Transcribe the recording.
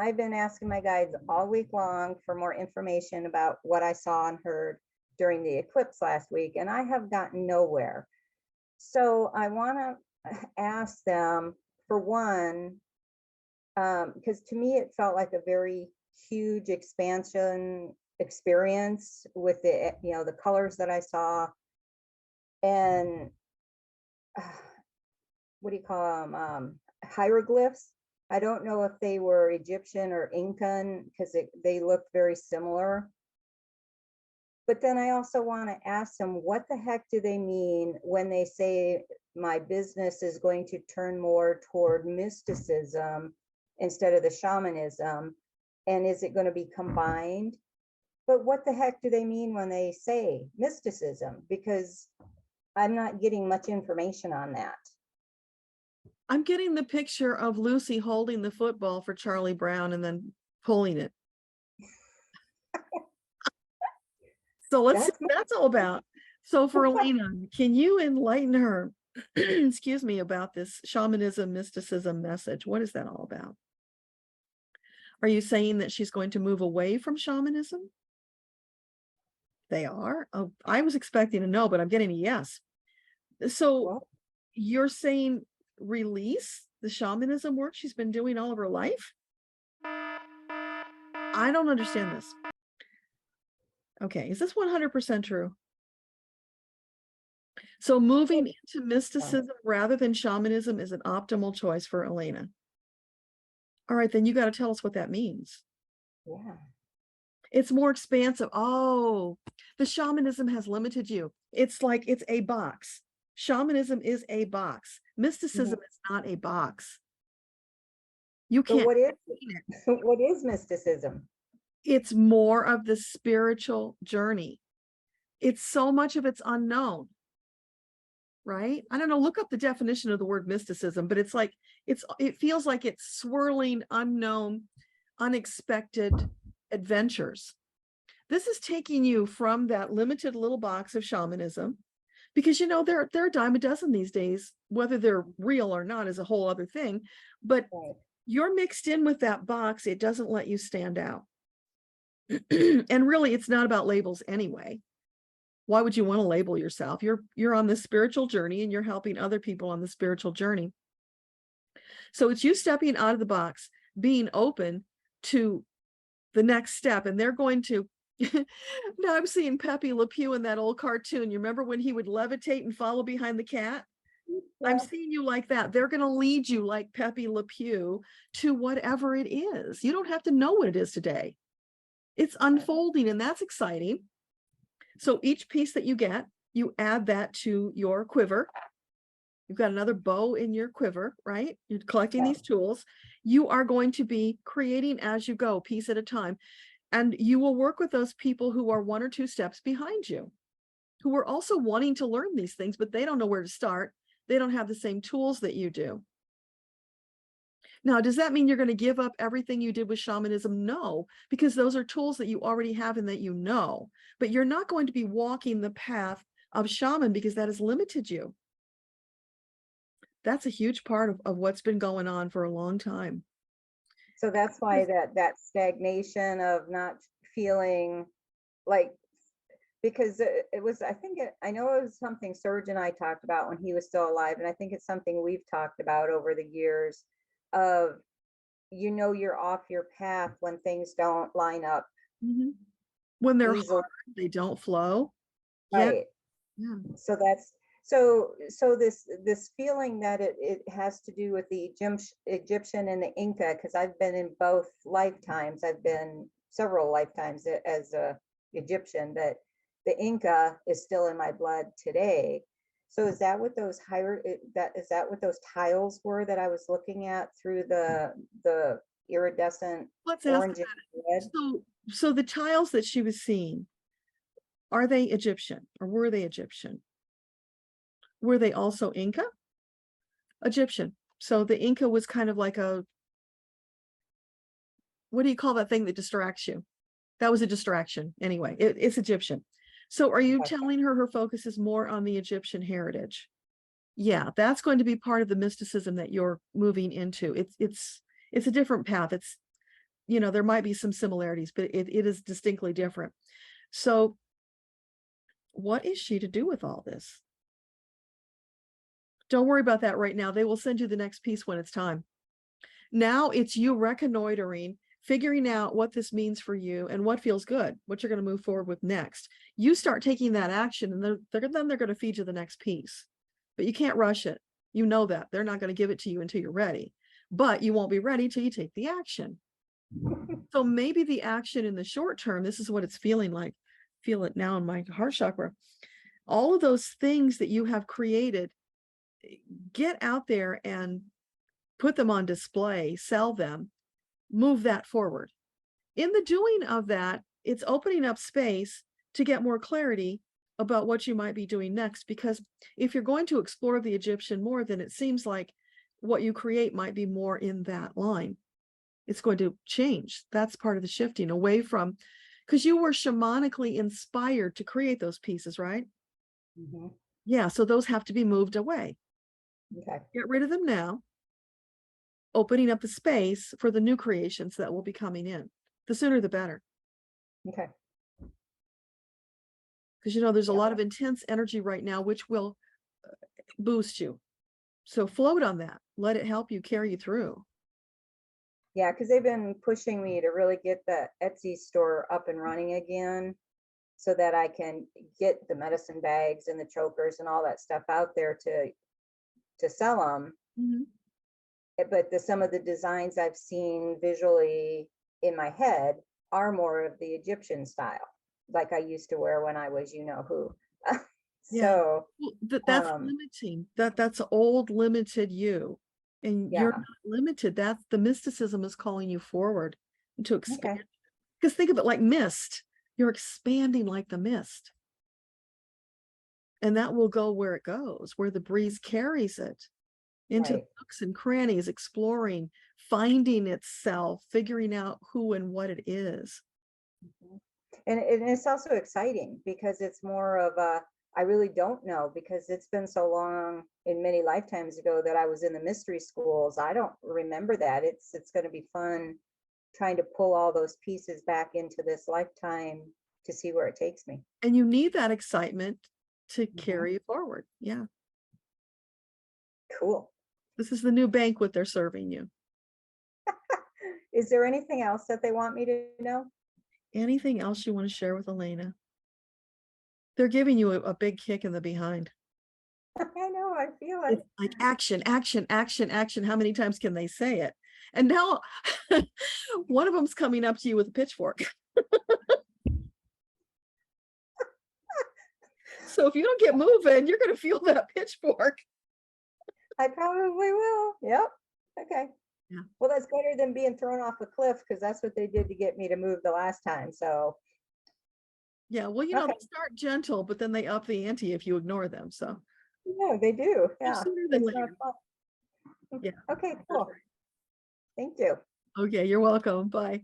I've been asking my guides all week long for more information about what I saw and heard during the eclipse last week, and I have gotten nowhere. So I want to ask them, for one, because to me it felt like a very huge expansion experience with the, the colors that I saw, and what do you call them? Hieroglyphs. I don't know if they were Egyptian or Incan because they looked very similar. But then I also want to ask them, what the heck do they mean when they say my business is going to turn more toward mysticism instead of the shamanism? And is it going to be combined? But what the heck do they mean when they say mysticism? Because I'm not getting much information on that. I'm getting the picture of Lucy holding the football for Charlie Brown and then pulling it. So let's see what that's all about. So for Elena, can you enlighten her, excuse me, about this shamanism, mysticism message? What is that all about? Are you saying that she's going to move away from shamanism? They are? Oh, I was expecting a no, but I'm getting a yes. So you're saying release the shamanism work she's been doing all of her life? I don't understand this. Okay, is this 100% true? So moving into mysticism rather than shamanism is an optimal choice for Elena. All right, then you got to tell us what that means. Yeah. It's more expansive. Oh, the shamanism has limited you. It's like it's a box. Shamanism is a box. Mysticism is not a box. You can't. So what is mysticism? It's more of the spiritual journey. It's so much of it's unknown, right? I don't know, look up the definition of the word mysticism, but it's like, it feels like it's swirling, unknown, unexpected adventures. This is taking you from that limited little box of shamanism, because, there are a dime a dozen these days. Whether they're real or not is a whole other thing, but you're mixed in with that box. It doesn't let you stand out. And really, it's not about labels anyway. Why would you want to label yourself? You're on this spiritual journey and you're helping other people on the spiritual journey. So it's you stepping out of the box, being open to the next step. And they're going to, now I'm seeing Pepe Le Pew in that old cartoon. You remember when he would levitate and follow behind the cat? Yeah. I'm seeing you like that. They're going to lead you like Pepe Le Pew to whatever it is. You don't have to know what it is today. It's unfolding, and that's exciting. So each piece that you get, you add that to your quiver. You've got another bow in your quiver, right? You're collecting these tools. You are going to be creating as you go, piece at a time. And you will work with those people who are 1 or 2 steps behind you, who are also wanting to learn these things, but they don't know where to start. They don't have the same tools that you do. Now, does that mean you're going to give up everything you did with shamanism? No, because those are tools that you already have and that you know, but you're not going to be walking the path of shaman because that has limited you. That's a huge part of what's been going on for a long time. So that's why that stagnation of not feeling like, because it was, I know it was something Serge and I talked about when he was still alive, and I think it's something we've talked about over the years of, you're off your path when things don't line up. Mm-hmm. When they're hard, they don't flow. Right. Yeah. So that's so this feeling that it has to do with the Egyptian and the Inca, because I've been in both lifetimes. I've been several lifetimes as a Egyptian, but the Inca is still in my blood today. So is that what those what those tiles were that I was looking at through the iridescent orange and red? So the tiles that she was seeing, are they Egyptian, or were they Egyptian? Were they also Inca? Egyptian. So the Inca was kind of like a, what do you call that thing that distracts you? That was a distraction. Anyway, it's Egyptian. So are you telling her focus is more on the Egyptian heritage? Yeah, that's going to be part of the mysticism that you're moving into. It's a different path. there might be some similarities, but it is distinctly different. So what is she to do with all this? Don't worry about that right now. They will send you the next piece when it's time. Now it's you reconnoitering, figuring out what this means for you and what feels good, what you're going to move forward with next. You start taking that action, and then they're going to feed you the next piece. But you can't rush it. You know that. They're not going to give it to you until you're ready. But you won't be ready till you take the action. So maybe the action in the short term, this is what it's feeling like. Feel it now in my heart chakra. All of those things that you have created, get out there and put them on display, sell them, move that forward. In the doing of that, it's opening up space to get more clarity about what you might be doing next. Because if you're going to explore the Egyptian more, then it seems like what you create might be more in that line. It's going to change. That's part of the shifting away from, because you were shamanically inspired to create those pieces, right? Mm-hmm. Yeah, so those have to be moved away. Okay. Get rid of them now, opening up the space for the new creations that will be coming in. The sooner the better. Okay. Because there's a lot of intense energy right now, which will boost you. So float on that. Let it help you carry you through. Yeah, because they've been pushing me to really get the Etsy store up and running again, so that I can get the medicine bags and the chokers and all that stuff out there to sell them. Mm-hmm. But some of the designs I've seen visually in my head are more of the Egyptian style, like I used to wear when I was, who. So well, that's limiting. That's old limited you, and you're not limited. That's the mysticism is calling you forward to expand. Because think of it like mist. You're expanding like the mist, and that will go where it goes, where the breeze carries it, into nooks and crannies, exploring, finding itself, figuring out who and what it is. And it's also exciting because it's more of a, I really don't know, because it's been so long, in many lifetimes ago, that I was in the mystery schools. I don't remember that. It's going to be fun trying to pull all those pieces back into this lifetime to see where it takes me. And you need that excitement to carry you forward. Yeah. Cool. This is the new banquet they're serving you. Is there anything else that they want me to know? Anything else you want to share with Elena? They're giving you a big kick in the behind. I know, I feel it. It's like action, action, action, action. How many times can they say it? And now one of them's coming up to you with a pitchfork. So if you don't get moving, you're going to feel that pitchfork. I probably will. Yep. Okay. Yeah. Well, that's better than being thrown off a cliff, because that's what they did to get me to move the last time. So yeah, well, they start gentle, but then they up the ante if you ignore them. So yeah, they do. Yeah. Sooner than later. Yeah. Okay, cool. Thank you. Okay, you're welcome. Bye.